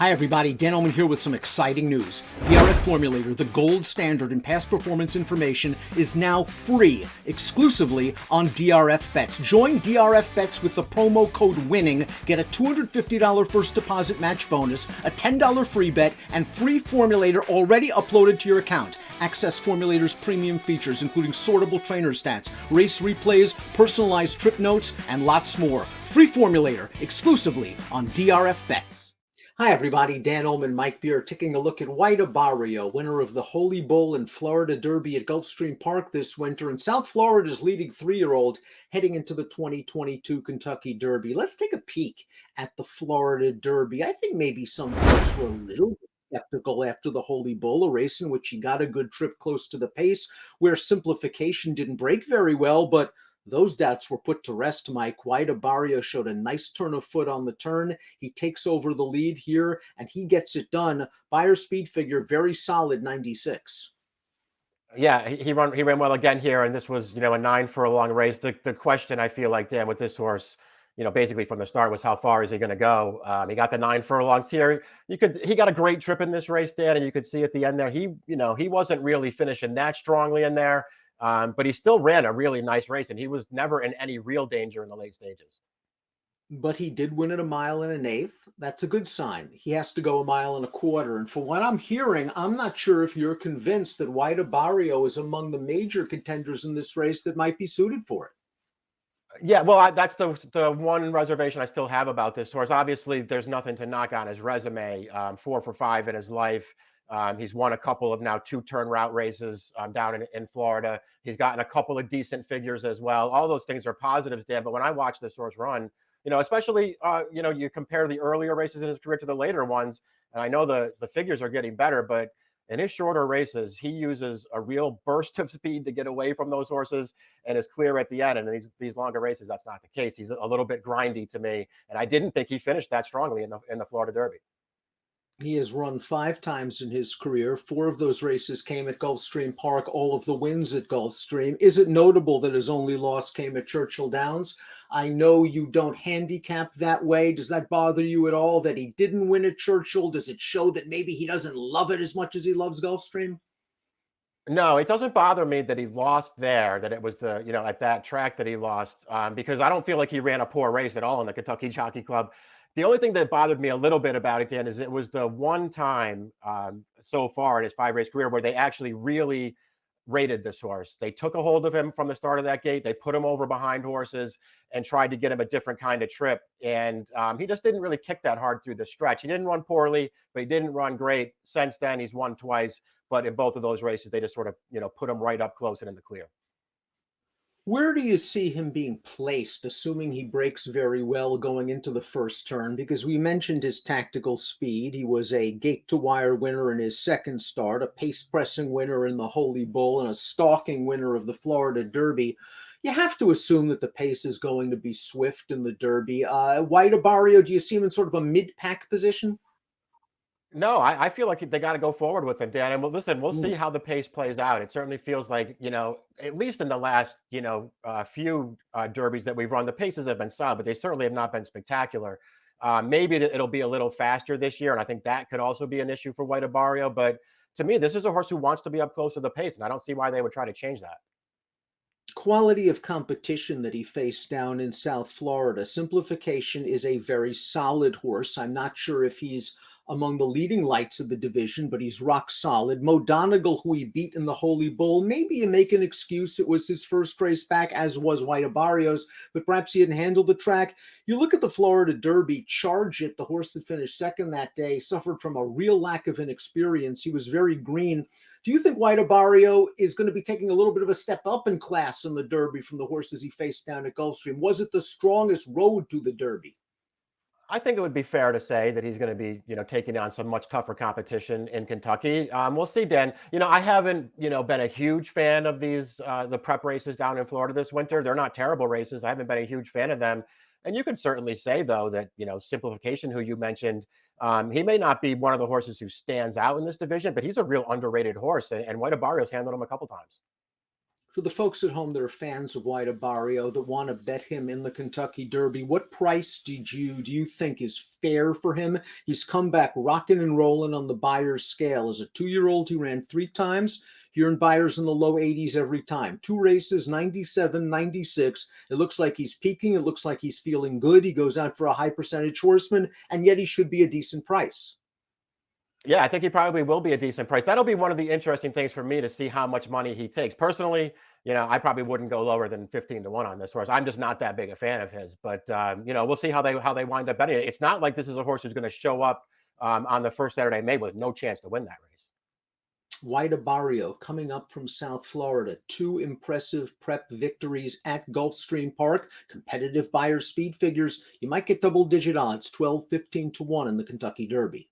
Hi everybody, Dan Illman here with some exciting news. DRF Formulator, the gold standard in past performance information, is now free, exclusively on DRF Bets. Join DRF Bets with the promo code WINNING, get a $250 first deposit match bonus, a $10 free bet, and free Formulator already uploaded to your account. Access Formulator's premium features, including sortable trainer stats, race replays, personalized trip notes, and lots more. Free Formulator, exclusively on DRF Bets. Hi everybody, Dan Illman, Mike Beer, taking a look at White Abarrio, winner of the Holy Bull and Florida Derby at Gulfstream Park this winter, and South Florida's leading 3-year-old heading into the 2022 Kentucky Derby. Let's take a peek at the Florida Derby. I think maybe some folks were a little skeptical after the Holy Bull, a race in which he got a good trip close to the pace, where simplification didn't break very well, but those doubts were put to rest, Mike. White Abarrio showed a nice turn of foot on the turn. He takes over the lead here, and he gets it done. Buyer speed figure, very solid, 96. Yeah, he ran well again here, and this was a 9 furlong race. The question I feel like, Dan, with this horse, basically from the start was how far is he going to go? He got the 9 furlongs here. He got a great trip in this race, Dan, and you could see at the end there he wasn't really finishing that strongly in there. But he still ran a really nice race, and he was never in any real danger in the late stages. But he did win at 1.125 miles. That's a good sign. He has to go 1.25 miles. And for what I'm hearing, I'm not sure if you're convinced that White Abarrio is among the major contenders in this race that might be suited for it. Yeah, well, that's the one reservation I still have about this horse. Obviously, there's nothing to knock on his resume. 4 for 5 in his life. He's won a couple of now 2-turn route races down in Florida. He's gotten a couple of decent figures as well. All those things are positives, Dan. But when I watch this horse run, especially, you compare the earlier races in his career to the later ones, and I know the figures are getting better, but in his shorter races, he uses a real burst of speed to get away from those horses and is clear at the end. And in these longer races, that's not the case. He's a little bit grindy to me, and I didn't think he finished that strongly in the Florida Derby. He has run 5 times in his career. 4 of those races came at Gulfstream Park, all of the wins at Gulfstream. Is it notable that his only loss came at Churchill Downs? I know you don't handicap that way. Does that bother you at all that he didn't win at Churchill? Does it show that maybe he doesn't love it as much as he loves Gulfstream? No, it doesn't bother me that he lost there, that it was at that track that he lost, because I don't feel like he ran a poor race at all in the Kentucky Jockey Club. The only thing that bothered me a little bit about it, Dan, is it was the one time so far in his 5-race career where they actually really rated this horse. They took a hold of him from the start of that gate. They put him over behind horses and tried to get him a different kind of trip. And he just didn't really kick that hard through the stretch. He didn't run poorly, but he didn't run great. Since then, he's won twice. But in both of those races, they just sort of, put him right up close and in the clear. Where do you see him being placed, assuming he breaks very well going into the first turn? Because we mentioned his tactical speed. He was a gate-to-wire winner in his second start, a pace-pressing winner in the Holy Bull, and a stalking winner of the Florida Derby. You have to assume that the pace is going to be swift in the Derby. White Abarrio, do you see him in sort of a mid-pack position? No, I feel like they got to go forward with him, Dan. And we'll see how the pace plays out. It certainly feels like, at least in the last, few derbies that we've run, the paces have been solid, but they certainly have not been spectacular. Maybe it'll be a little faster this year, and I think that could also be an issue for White Abarrio. But to me, this is a horse who wants to be up close to the pace, and I don't see why they would try to change that. Quality of competition that he faced down in South Florida. Simplification is a very solid horse. I'm not sure if he's among the leading lights of the division, but he's rock solid. Mo Donegal, who he beat in the Holy Bull, maybe you make an excuse. It was his first race back, as was White Abarrio's, but perhaps he hadn't handled the track. You look at the Florida Derby, Charge It, the horse that finished second that day, suffered from a real lack of inexperience. He was very green. Do you think White Abarrio is going to be taking a little bit of a step up in class in the Derby from the horses he faced down at Gulfstream? Was it the strongest road to the Derby? I think it would be fair to say that he's going to be, taking on some much tougher competition in Kentucky. We'll see, Dan. I haven't, been a huge fan of the prep races down in Florida this winter. They're not terrible races. I haven't been a huge fan of them. And you can certainly say, though, that, Simplification, who you mentioned, he may not be one of the horses who stands out in this division, but he's a real underrated horse. And White Abarrio's handled him a couple times. For the folks at home that are fans of White Abarrio that want to bet him in the Kentucky Derby, what price do you think is fair for him? He's come back rocking and rolling on the Buyers scale. As a 2-year-old, he ran 3 times. He earned Buyers in the low 80s every time. 2 races, 97, 96. It looks like he's peaking. It looks like he's feeling good. He goes out for a high percentage horseman, and yet he should be a decent price. Yeah, I think he probably will be a decent price. That'll be one of the interesting things for me to see how much money he takes. Personally, I probably wouldn't go lower than 15 to 1 on this horse. I'm just not that big a fan of his. But we'll see how they wind up betting it. It's not like this is a horse who's going to show up on the first Saturday of May with no chance to win that race. White Abarrio coming up from South Florida. 2 impressive prep victories at Gulfstream Park. Competitive Buyer speed figures. You might get double-digit odds, 12, 15 to 1 in the Kentucky Derby.